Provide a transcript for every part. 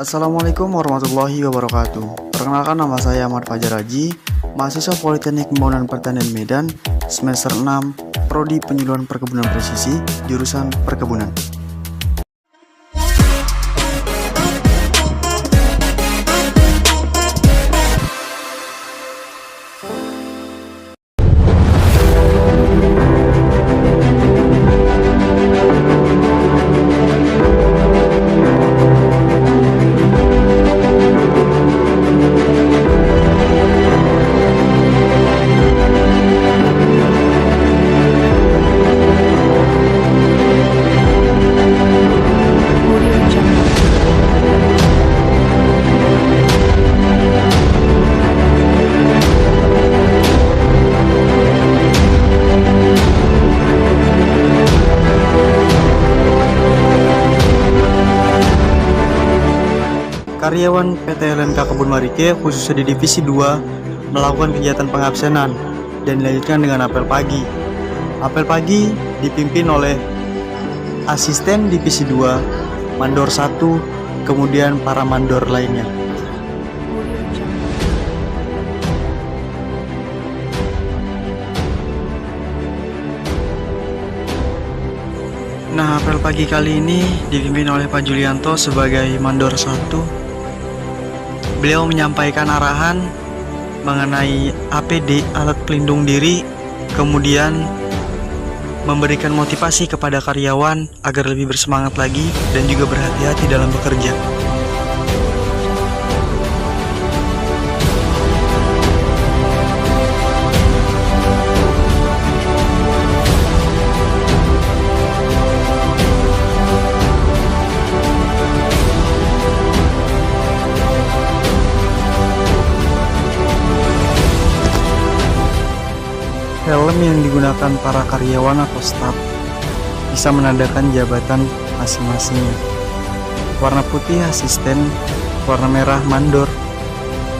Assalamualaikum warahmatullahi wabarakatuh. Perkenalkan, nama saya Ahmad Fajar Haji, mahasiswa Politeknik Pembangunan Pertanian Medan, semester 6, Prodi Penyuluhan Perkebunan Presisi, jurusan Perkebunan. Karyawan PT LNK Kebun Marike khususnya di Divisi 2 melakukan kegiatan pengabsenan dan dilanjutkan dengan apel pagi. Apel pagi dipimpin oleh asisten Divisi 2, mandor 1, kemudian para mandor lainnya. Nah, apel pagi kali ini dipimpin oleh Pak Julianto sebagai mandor 1. Beliau menyampaikan arahan mengenai APD, alat pelindung diri, kemudian memberikan motivasi kepada karyawan agar lebih bersemangat lagi dan juga berhati-hati dalam bekerja. Helm yang digunakan para karyawan atau staf bisa menandakan jabatan masing-masingnya. Warna putih asisten, warna merah mandor,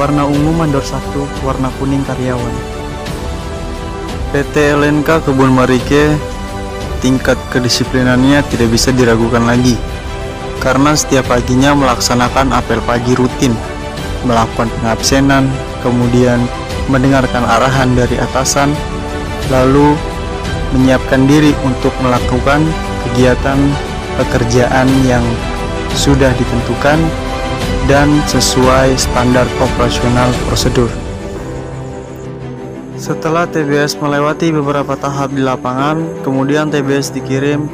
warna ungu mandor 1, warna kuning karyawan. PT LNK Kebun Marike tingkat kedisiplinannya tidak bisa diragukan lagi, karena setiap paginya melaksanakan apel pagi rutin, melakukan pengabsenan, kemudian mendengarkan arahan dari atasan, lalu menyiapkan diri untuk melakukan kegiatan pekerjaan yang sudah ditentukan dan sesuai standar operasional prosedur. Setelah TBS melewati beberapa tahap di lapangan, kemudian TBS dikirim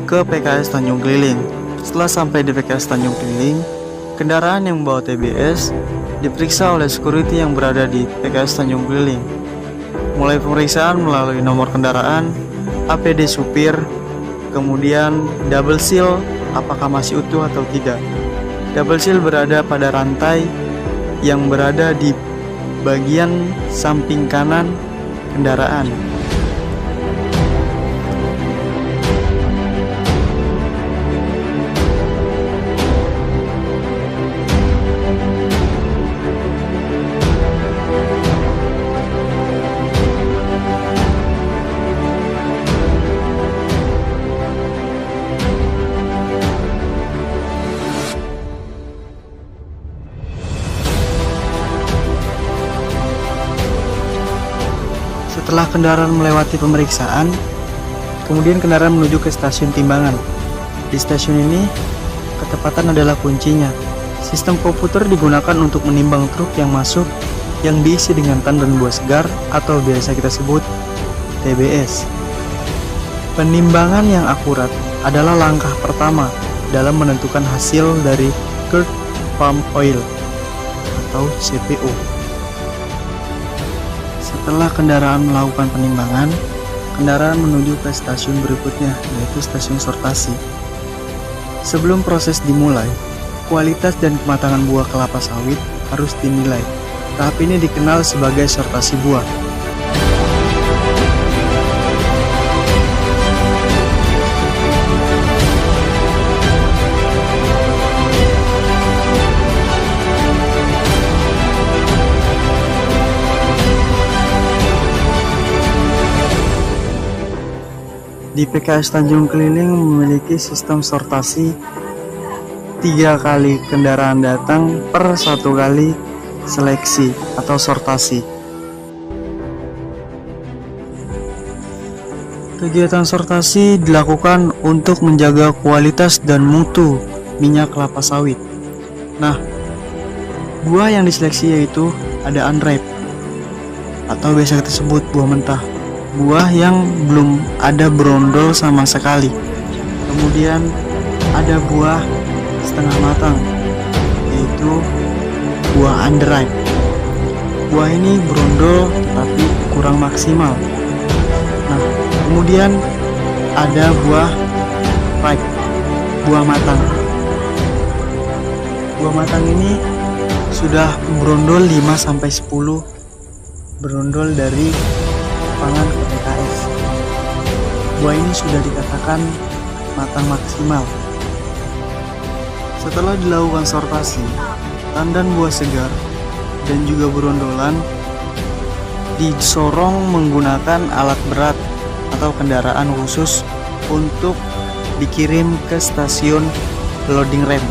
ke PKS Tanjung Keliling. Setelah sampai di PKS Tanjung Keliling, kendaraan yang membawa TBS diperiksa oleh security yang berada di PKS Tanjung Keliling. Mulai pemeriksaan melalui nomor kendaraan, APD supir, kemudian double seal apakah masih utuh atau tidak. Double seal berada pada rantai yang berada di bagian samping kanan kendaraan. Setelah kendaraan melewati pemeriksaan, kemudian kendaraan menuju ke stasiun timbangan. Di stasiun ini, ketepatan adalah kuncinya. Sistem komputer digunakan untuk menimbang truk yang masuk yang diisi dengan tandan buah segar atau biasa kita sebut TBS. Penimbangan yang akurat adalah langkah pertama dalam menentukan hasil dari crude palm oil atau CPO. Setelah kendaraan melakukan penimbangan, kendaraan menuju ke stasiun berikutnya, yaitu stasiun sortasi. Sebelum proses dimulai, kualitas dan kematangan buah kelapa sawit harus dinilai. Tahap ini dikenal sebagai sortasi buah. Di PKS Tanjung Keliling memiliki sistem sortasi 3 kali kendaraan datang per 1 kali seleksi atau sortasi. Kegiatan sortasi dilakukan untuk menjaga kualitas dan mutu minyak kelapa sawit. Nah, buah yang diseleksi yaitu ada unripe atau biasa kita sebut buah mentah, buah yang belum ada brondol sama sekali. Kemudian ada buah setengah matang, yaitu buah underripe. Buah ini brondol tetapi kurang maksimal. Nah, kemudian ada buah ripe, buah matang. Buah matang ini sudah brondol 5-10 brondol dari pangan ke PKS. Buah ini sudah dikatakan matang maksimal. Setelah dilakukan sortasi, tandan buah segar dan juga brondolan disorong menggunakan alat berat atau kendaraan khusus untuk dikirim ke stasiun loading rem.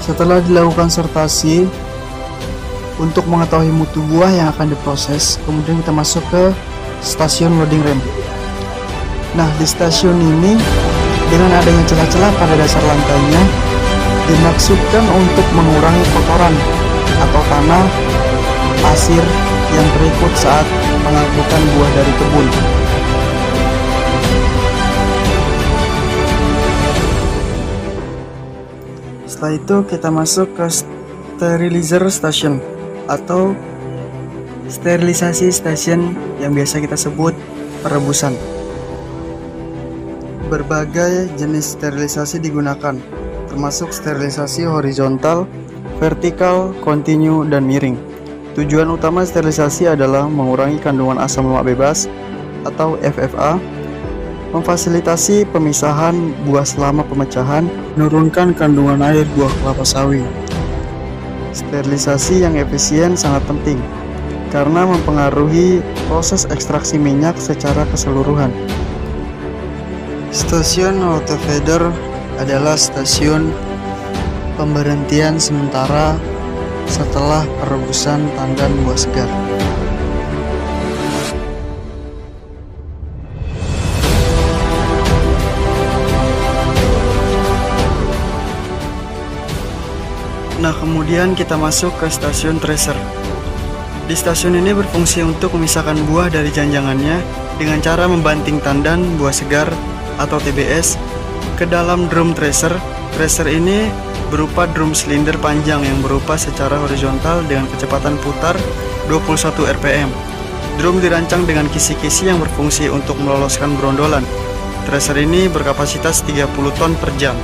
Setelah dilakukan sortasi, untuk mengetahui mutu buah yang akan diproses, kemudian kita masuk ke stasiun loading rem. Nah, di stasiun ini dengan adanya celah-celah pada dasar lantainya dimaksudkan untuk mengurangi kotoran atau tanah, pasir yang terikut saat pengangkutan buah dari kebun. Setelah itu kita masuk ke sterilizer station atau sterilisasi station yang biasa kita sebut perebusan. Berbagai jenis sterilisasi digunakan, termasuk sterilisasi horizontal, vertikal, kontinu, dan miring. Tujuan utama sterilisasi adalah mengurangi kandungan asam lemak bebas atau FFA, memfasilitasi pemisahan buah selama pemecahan, menurunkan kandungan air buah kelapa sawit. Sterilisasi yang efisien sangat penting karena mempengaruhi proses ekstraksi minyak secara keseluruhan. Stasiun auto feeder adalah stasiun pemberhentian sementara setelah perebusan tandan buah segar. Nah, kemudian kita masuk ke stasiun tracer. Di stasiun ini berfungsi untuk memisahkan buah dari janjangannya dengan cara membanting tandan buah segar atau TBS ke dalam drum tracer. Tracer ini berupa drum silinder panjang yang berupa secara horizontal dengan kecepatan putar 21 rpm. Drum dirancang dengan kisi-kisi yang berfungsi untuk meloloskan brondolan. Tracer ini berkapasitas 30 ton per jam.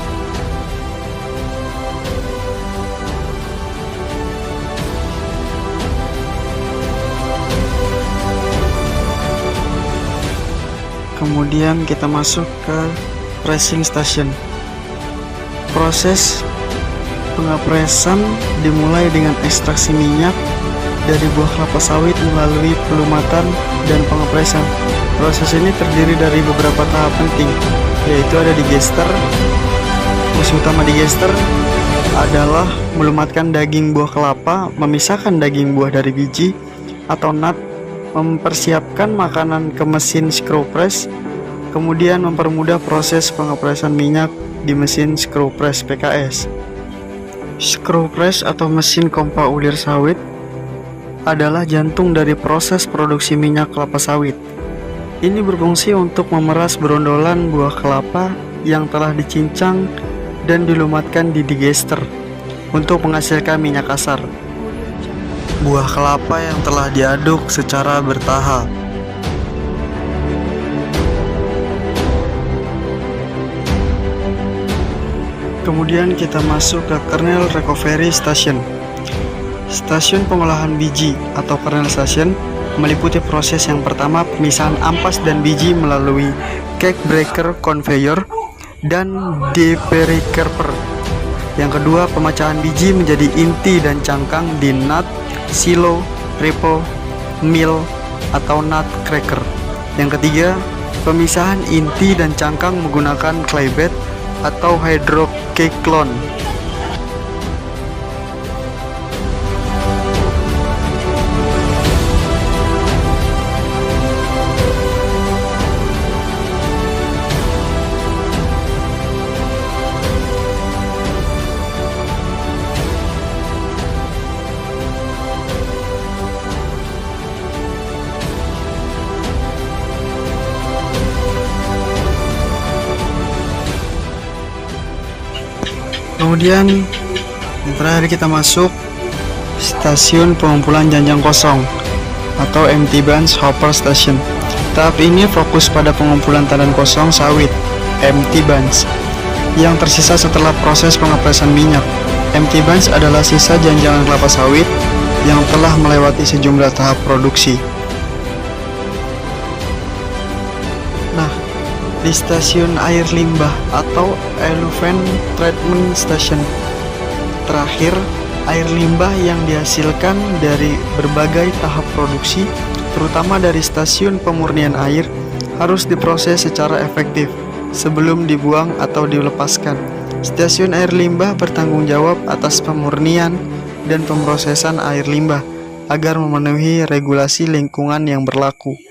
Kemudian kita masuk ke pressing station. Proses pengapresan dimulai dengan ekstraksi minyak dari buah kelapa sawit melalui pelumatan dan pengapresan. Proses ini terdiri dari beberapa tahap penting, yaitu ada digester. Fungsi utama digester adalah melumatkan daging buah kelapa, memisahkan daging buah dari biji atau nut, mempersiapkan makanan ke mesin screw press, kemudian mempermudah proses pengepresan minyak di mesin screw press PKS. Screw press atau mesin pompa ulir sawit adalah jantung dari proses produksi minyak kelapa sawit. Ini berfungsi untuk memeras brondolan buah kelapa yang telah dicincang dan dilumatkan di digester untuk menghasilkan minyak kasar. Buah kelapa yang telah diaduk secara bertahap. Kemudian kita masuk ke kernel recovery station. Stasiun pengolahan biji atau kernel station meliputi proses yang pertama, pemisahan ampas dan biji melalui cake breaker conveyor dan deperrikerper. Yang kedua, pemecahan biji menjadi inti dan cangkang di nut, silo, ripple, mill, atau nut cracker. Yang ketiga, pemisahan inti dan cangkang menggunakan clay bed atau hydrocyclone. Kemudian yang terakhir kita masuk stasiun pengumpulan janjang kosong atau empty bunch hopper station. Tahap ini fokus pada pengumpulan tandan kosong sawit empty bunch yang tersisa setelah proses pengepresan minyak. Empty bunch adalah sisa janjangan kelapa sawit yang telah melewati sejumlah tahap produksi. Nah, di stasiun air limbah atau effluent treatment station terakhir, air limbah yang dihasilkan dari berbagai tahap produksi, terutama dari stasiun pemurnian air, harus diproses secara efektif sebelum dibuang atau dilepaskan. Stasiun air limbah bertanggung jawab atas pemurnian dan pemrosesan air limbah agar memenuhi regulasi lingkungan yang berlaku.